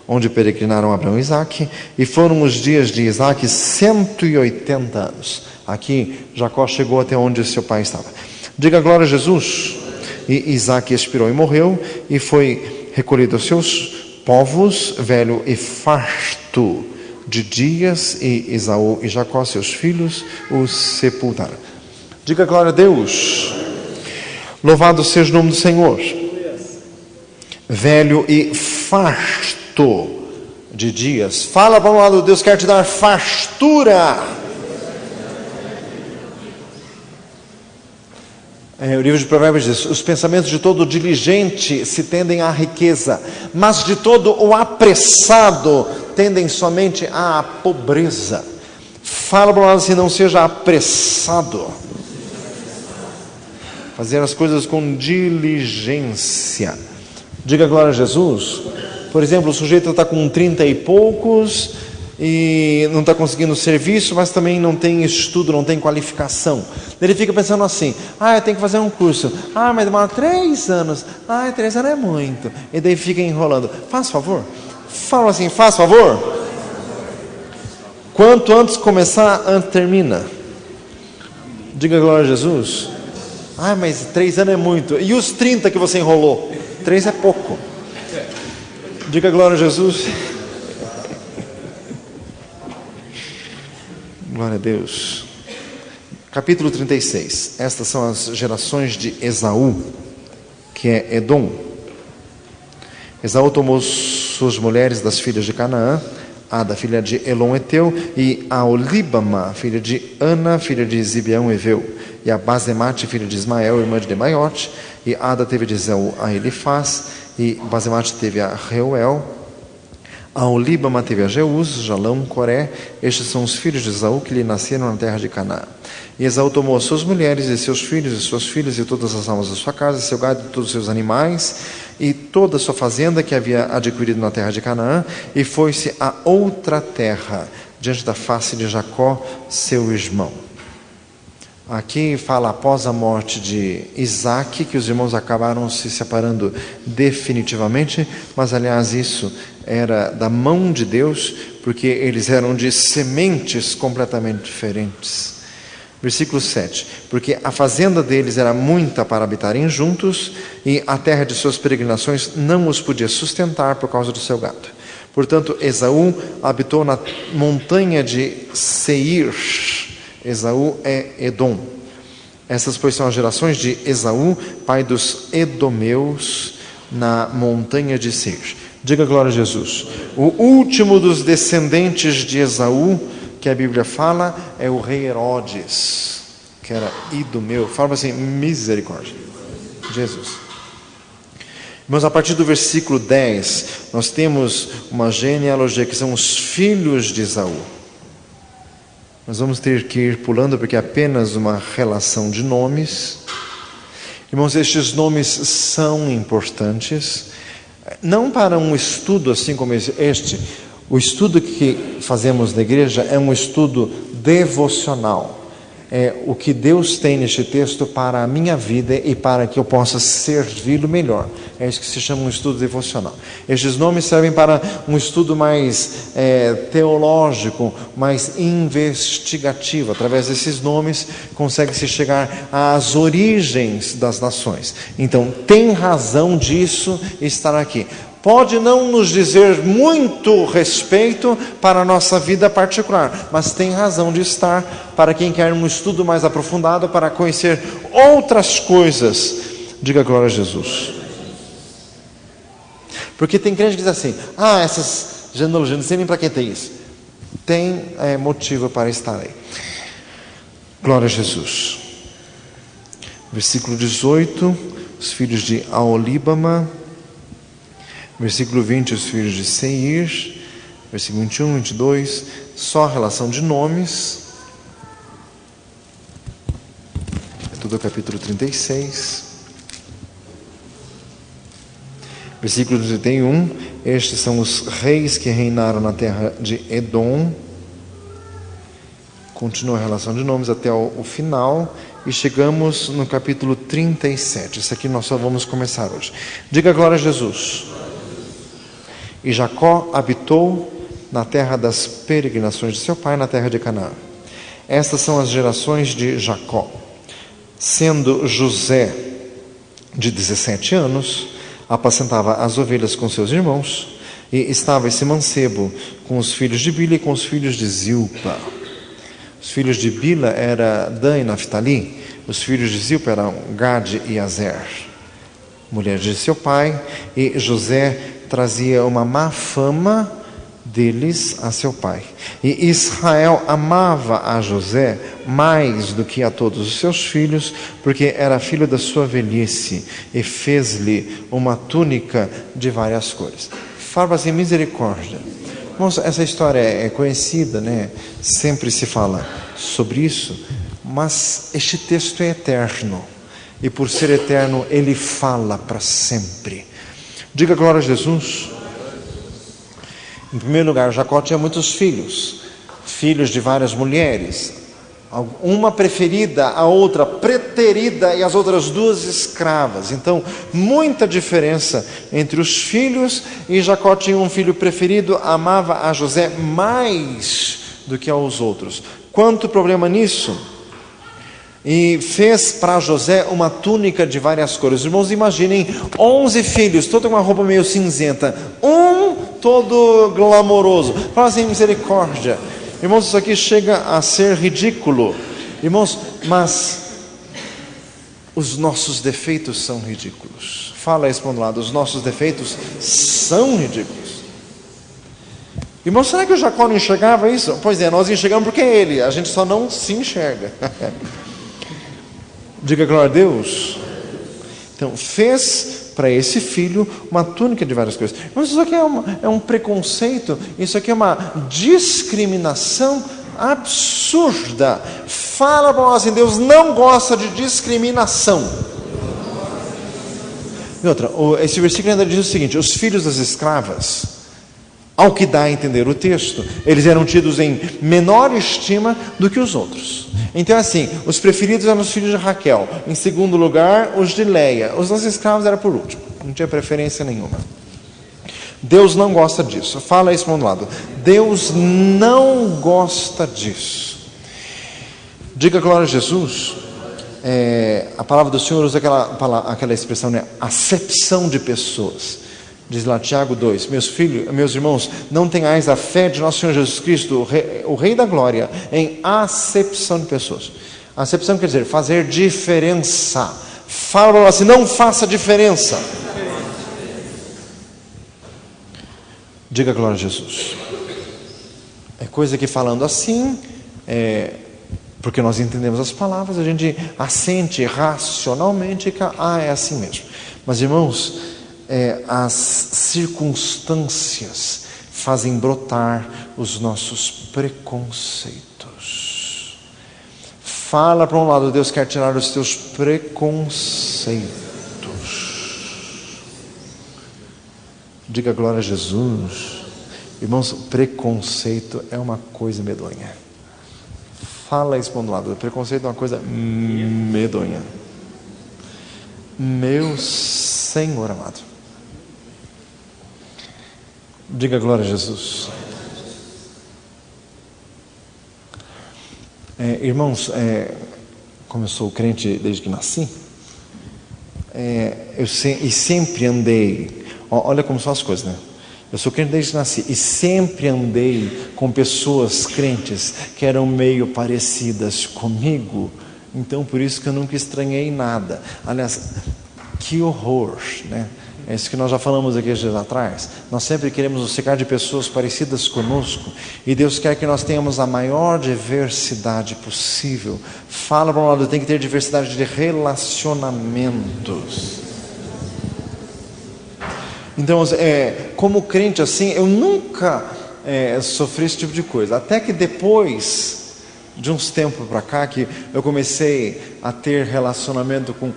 onde peregrinaram Abraão e Isaque, e foram os dias de Isaque 180 anos. Aqui Jacó chegou até onde seu pai estava. Diga glória a Jesus. E Isaque expirou e morreu, e foi recolhido aos seus povos, velho e farto de dias, e Esaú e Jacó, seus filhos, os sepultaram. Diga glória a Deus. Louvado seja o nome do Senhor. Velho e farto de dias. Fala para o lado, Deus quer te dar fartura. O livro de Provérbios diz: os pensamentos de todo diligente se tendem à riqueza, mas de todo o apressado tendem somente à pobreza. Fala para o lado assim: não seja apressado. Fazer as coisas com diligência. Diga glória a Jesus. Por exemplo, o sujeito está com 30 e poucos e não está conseguindo serviço, mas também não tem estudo, não tem qualificação. Ele fica pensando assim: eu tenho que fazer um curso. Mas demora 3 anos. 3 anos é muito. E daí fica enrolando. Faz favor. Fala assim: faz favor. Quanto antes começar, antes termina. Diga glória a Jesus. Mas 3 anos é muito. E os 30 que você enrolou? 3 é pouco. Diga glória a Jesus. Glória a Deus. Capítulo 36. Estas são as gerações de Esaú, que é Edom. Esaú tomou suas mulheres das filhas de Canaã, Ada, filha de Elon Eteu, e a Olíbama, filha de Ana, filha de Zibeão Eveu, e a Basemate, filha de Ismael, irmã de Nebaiote. E Ada teve de Esaú a Elifaz, e Basemate teve a Reuel. A Olíbama teve a Jeús, Jalão, Coré. Estes são os filhos de Esaú que lhe nasceram na terra de Canaã. E Esaú tomou as suas mulheres e seus filhos e suas filhas e todas as almas da sua casa, e seu gado e todos os seus animais, e toda a sua fazenda que havia adquirido na terra de Canaã, e foi-se a outra terra, diante da face de Jacó, seu irmão. Aqui fala após a morte de Isaque, que os irmãos acabaram se separando definitivamente, mas aliás isso era da mão de Deus, porque eles eram de sementes completamente diferentes. Versículo 7. Porque a fazenda deles era muita para habitarem juntos, e a terra de suas peregrinações não os podia sustentar por causa do seu gado. Portanto, Esaú habitou na montanha de Seir. Esaú é Edom. Essas, pois, são as gerações de Esaú, pai dos edomeus, na montanha de Seir. Diga glória a Jesus. O último dos descendentes de Esaú, que a Bíblia fala, é o rei Herodes, que era idumeu. Fala assim: misericórdia. Jesus. Irmãos, a partir do versículo 10, nós temos uma genealogia que são os filhos de Esaú. Nós vamos ter que ir pulando porque é apenas uma relação de nomes. Irmãos, estes nomes são importantes, não para um estudo assim como este. O estudo que fazemos na igreja é um estudo devocional. o que Deus tem neste texto para a minha vida e para que eu possa servi-lo melhor. É isso que se chama um estudo devocional. Estes nomes servem para um estudo mais teológico, mais investigativo. Através desses nomes consegue-se chegar às origens das nações. Então, tem razão disso estar aqui. Pode não nos dizer muito respeito para a nossa vida particular, mas tem razão de estar para quem quer um estudo mais aprofundado, para conhecer outras coisas. Diga glória a Jesus. Porque tem crente que diz assim, essas genealogias, não sei nem para que tem isso. Tem motivo para estar aí. Glória a Jesus. Versículo 18, os filhos de Aolíbama. Versículo 20, os filhos de Seir. Versículo 21, 22, só a relação de nomes. É tudo o capítulo 36. Versículo 31, estes são os reis que reinaram na terra de Edom. Continua a relação de nomes até o final. E chegamos no capítulo 37. Isso aqui nós só vamos começar hoje. Diga glória a Jesus. E Jacó habitou na terra das peregrinações de seu pai, na terra de Canaã. Estas são as gerações de Jacó. Sendo José de 17 anos, apacentava as ovelhas com seus irmãos, e estava esse mancebo com os filhos de Bila e com os filhos de Zilpa. Os filhos de Bila eram Dan e Naftali, os filhos de Zilpa eram Gade e Azer, mulheres de seu pai, e José trazia uma má fama deles a seu pai. E Israel amava a José mais do que a todos os seus filhos, porque era filho da sua velhice, e fez-lhe uma túnica de várias cores. Fala assim, misericórdia. Irmãos, essa história é conhecida, né? Sempre se fala sobre isso, mas este texto é eterno, e por ser eterno, ele fala para sempre. Diga glória a Jesus. Em primeiro lugar, Jacó tinha muitos filhos, filhos de várias mulheres, uma preferida, a outra preterida e as outras duas escravas. Então, muita diferença entre os filhos, e Jacó tinha um filho preferido, amava a José mais do que aos outros. Quanto problema nisso? E fez para José uma túnica de várias cores. Irmãos, imaginem 11 filhos, todos com uma roupa meio cinzenta, um todo glamouroso. Fala assim, misericórdia. Irmãos, isso aqui chega a ser ridículo. Irmãos, mas os nossos defeitos são ridículos. Fala isso para um lado, os nossos defeitos são ridículos. Irmãos, será que o Jacó não enxergava isso? Pois é, nós enxergamos porque é ele, a gente só não se enxerga. Diga glória a Deus. Então, fez para esse filho uma túnica de várias coisas. Mas isso aqui é um preconceito, isso aqui é uma discriminação absurda. Fala para nós assim, Deus não gosta de discriminação. E outra, esse versículo ainda diz o seguinte, os filhos das escravas, ao que dá a entender o texto, eles eram tidos em menor estima do que os outros. Então assim, os preferidos eram os filhos de Raquel, em segundo lugar os de Leia, os das escravas eram por último, não tinha preferência nenhuma. Deus não gosta disso. Fala isso para um lado, Deus não gosta disso. Diga glória a Jesus. A palavra do Senhor usa aquela expressão, né? Acepção de pessoas. Diz lá Tiago 2, meus irmãos, não tenhais a fé de nosso Senhor Jesus Cristo, o Rei da Glória, em acepção de pessoas. Acepção quer dizer fazer diferença. Fala assim, não faça diferença. Diga glória a Jesus. É coisa que falando assim, porque nós entendemos as palavras, a gente assente racionalmente que é assim mesmo. Mas irmãos, as circunstâncias fazem brotar os nossos preconceitos. Fala para um lado, Deus quer tirar os teus preconceitos. Diga glória a Jesus. Irmãos, preconceito é uma coisa medonha. Fala isso para um lado. O preconceito é uma coisa medonha. Meu Senhor amado. Diga glória a Jesus. Irmãos, como eu sou crente desde que nasci, e sempre andei, olha como são as coisas, né? Eu sou crente desde que nasci e sempre andei com pessoas crentes que eram meio parecidas comigo, então por isso que eu nunca estranhei nada. Aliás, que horror, né? É isso que nós já falamos aqui dias atrás. Nós sempre queremos nos cercar de pessoas parecidas conosco, e Deus quer que nós tenhamos a maior diversidade possível. Fala para um lado, tem que ter diversidade de relacionamentos. Então, como crente assim, eu nunca sofri esse tipo de coisa. Até que depois de uns tempos para cá, que eu comecei a ter relacionamento com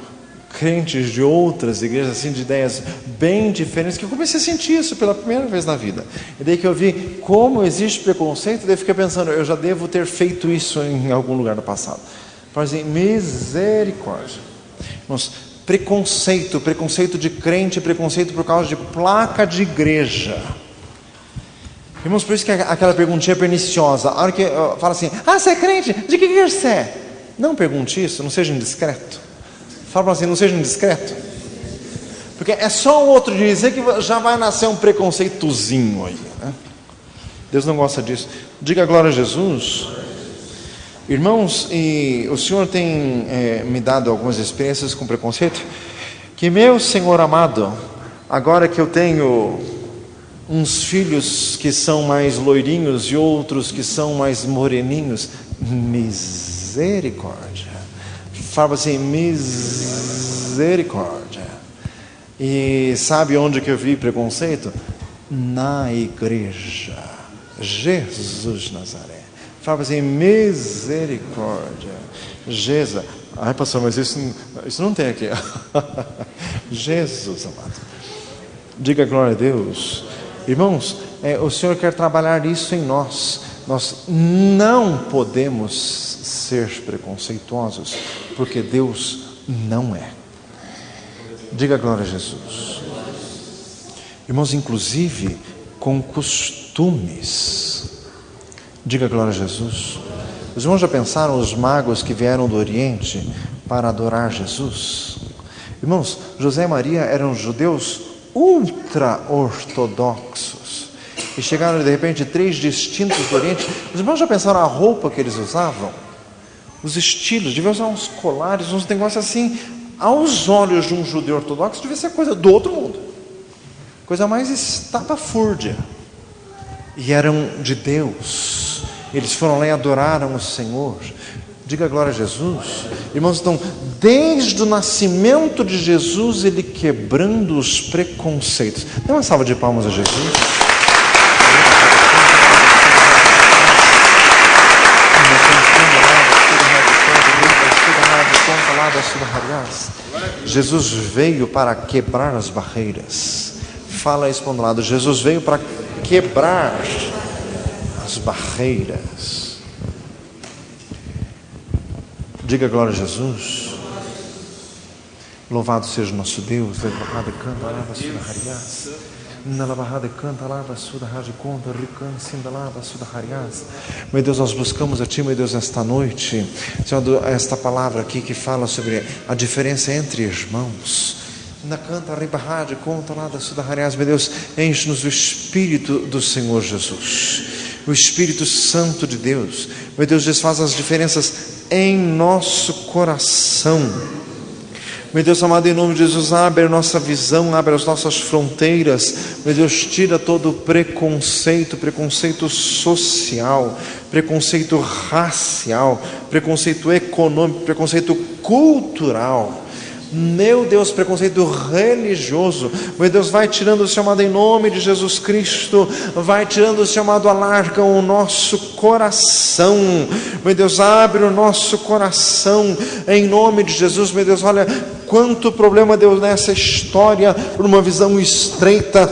crentes de outras igrejas, assim, de ideias bem diferentes, que eu comecei a sentir isso pela primeira vez na vida. E daí que eu vi como existe preconceito, daí eu fiquei pensando, eu já devo ter feito isso em algum lugar no passado. Fazem misericórdia. Irmãos, preconceito de crente, preconceito por causa de placa de igreja. Irmãos, por isso que aquela perguntinha é perniciosa. A hora que fala assim, você é crente? De que igreja você é? Não pergunte isso, não seja indiscreto. Fala assim, não seja indiscreto. Porque é só o outro dizer que já vai nascer um preconceitozinho aí, né? Deus não gosta disso. Diga glória a Jesus. Irmãos, e o Senhor tem me dado algumas experiências com preconceito, que meu Senhor amado, agora que eu tenho uns filhos que são mais loirinhos e outros que são mais moreninhos, misericórdia. Fala assim, misericórdia. E sabe onde que eu vi preconceito? Na igreja. Jesus Nazaré. Fala assim, misericórdia. Jesus. Ai, pastor, mas isso não tem aqui. Jesus amado. Diga glória a Deus. Irmãos, o Senhor quer trabalhar isso em nós. Nós não podemos ser preconceituosos, porque Deus não é. Diga glória a Jesus. Irmãos, inclusive com costumes. Diga glória a Jesus. Os irmãos já pensaram os magos que vieram do Oriente para adorar Jesus? Irmãos, José e Maria eram judeus ultra-ortodoxos. E chegaram de repente 3 distintos do Oriente. Os irmãos já pensaram a roupa que eles usavam? Os estilos, deviam usar uns colares, uns negócios assim, aos olhos de um judeu ortodoxo, devia ser coisa do outro mundo. Coisa mais estapafúrdia. E eram de Deus. Eles foram lá e adoraram o Senhor. Diga glória a Jesus. Irmãos, então, desde o nascimento de Jesus, Ele quebrando os preconceitos. Dê uma salva de palmas a Jesus. Jesus veio para quebrar as barreiras. Fala isso para um lado. Jesus veio para quebrar as barreiras. Diga glória a Jesus. Louvado seja o nosso Deus. Meu Deus, nós buscamos a Ti, meu Deus, nesta noite, Senhor, esta palavra aqui que fala sobre a diferença entre irmãos. Meu Deus, enche-nos do Espírito do Senhor Jesus, o Espírito Santo de Deus. Meu Deus, desfaz as diferenças em nosso coração. Meu Deus amado, em nome de Jesus, abre a nossa visão, abre as nossas fronteiras. Meu Deus, tira todo o preconceito social, preconceito racial, preconceito econômico, preconceito cultural. Meu Deus, preconceito religioso. Meu Deus, vai tirando o Senhor amado, em nome de Jesus Cristo. Vai tirando o Senhor amado, alarga o nosso coração. Meu Deus, abre o nosso coração em nome de Jesus. Meu Deus, olha quanto problema, Deus, nessa história, por uma visão estreita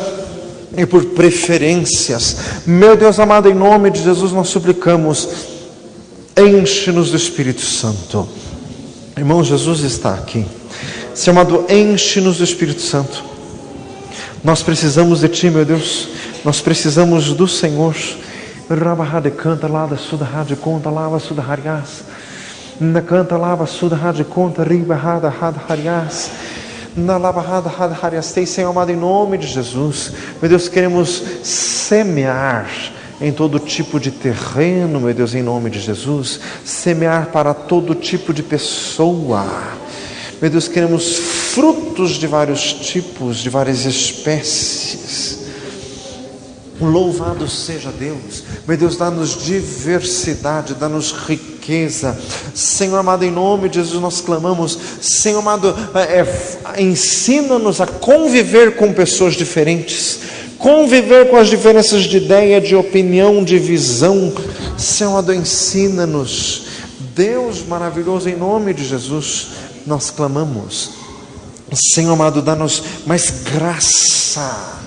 e por preferências. Meu Deus amado, em nome de Jesus nós suplicamos, enche-nos do Espírito Santo. Irmão, Jesus está aqui. Senhor amado, enche-nos do Espírito Santo. Nós precisamos de Ti, meu Deus. Nós precisamos do Senhor. Rabahade canta lava sudahade conta lava sudaharias. Na canta lava sudahade conta ribahada hadharias. Na lavahada hadharias. Senhor amado, em nome de Jesus, meu Deus, queremos semear em todo tipo de terreno, meu Deus, em nome de Jesus, semear para todo tipo de pessoa. Meu Deus, queremos frutos de vários tipos, de várias espécies. Louvado seja Deus. Meu Deus, dá-nos diversidade, dá-nos riqueza. Senhor amado, em nome de Jesus nós clamamos. Senhor amado, ensina-nos a conviver com pessoas diferentes, conviver com as diferenças de ideia, de opinião, de visão. Senhor amado, ensina-nos. Deus maravilhoso, em nome de Jesus nós clamamos. Senhor amado, dá-nos mais graça.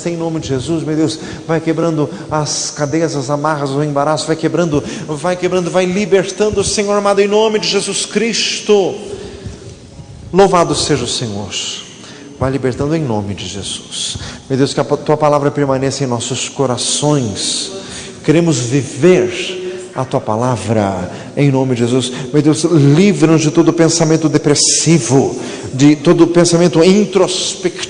Em nome de Jesus, meu Deus, vai quebrando as cadeias, as amarras, o embaraço, vai quebrando, vai libertando, Senhor amado, em nome de Jesus Cristo. Louvado seja o Senhor. Vai libertando em nome de Jesus. Meu Deus, que a Tua palavra permaneça em nossos corações. Queremos viver a Tua palavra, em nome de Jesus. Meu Deus, livra-nos de todo pensamento depressivo, de todo pensamento introspectivo,